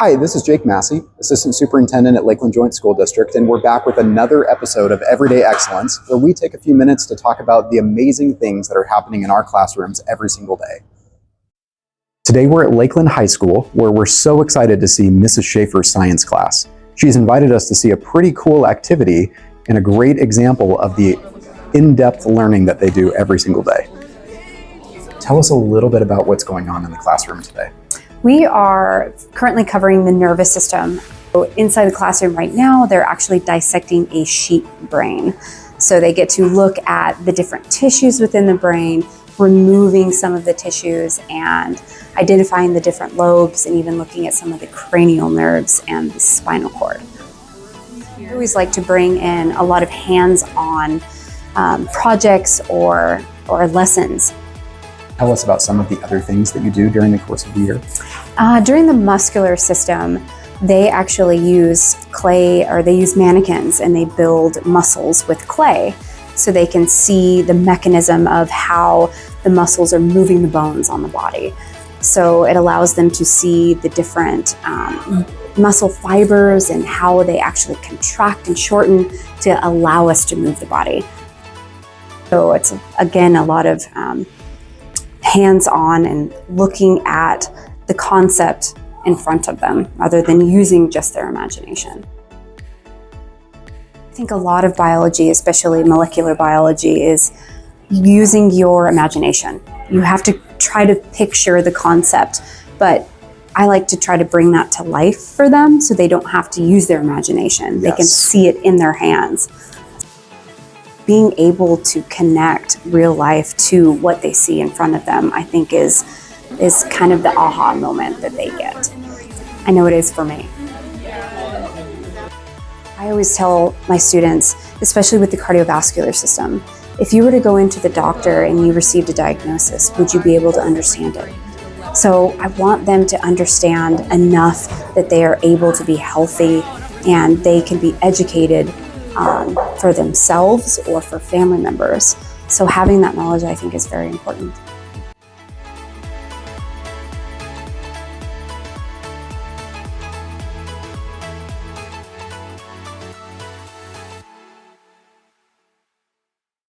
Hi, this is Jake Massey, Assistant Superintendent at Lakeland Joint School District, and we're back with another episode of Everyday Excellence, where we take a few minutes to talk about the amazing things that are happening in our classrooms every single day. Today we're at Lakeland High School, where we're so excited to see Mrs. Schaffer's science class. She's invited us to see a pretty cool activity and a great example of the in-depth learning that they do every single day. Tell us a little bit about what's going on in the classroom today. We are currently covering the nervous system. So inside the classroom right now, they're actually dissecting a sheep brain. So they get to look at the different tissues within the brain, removing some of the tissues and identifying the different lobes and even looking at some of the cranial nerves and the spinal cord. I always like to bring in a lot of hands-on projects or lessons. Tell us about some of the other things that you do during the course of the year. During the muscular system, they actually use clay, or they use mannequins, and they build muscles with clay so they can see the mechanism of how the muscles are moving the bones on the body. So it allows them to see the different muscle fibers and how they actually contract and shorten to allow us to move the body. So it's, again, a lot of hands-on and looking at the concept in front of them rather than using just their imagination. I think a lot of biology, especially molecular biology, is using your imagination. You have to try to picture the concept, but I like to try to bring that to life for them so they don't have to use their imagination. They can see it in their hands. Being able to connect real life to what they see in front of them, I think is kind of the aha moment that they get. I know it is for me. I always tell my students, especially with the cardiovascular system, if you were to go into the doctor and you received a diagnosis, would you be able to understand it? So I want them to understand enough that they are able to be healthy and they can be educated for themselves or for family members. So having that knowledge, I think, is very important.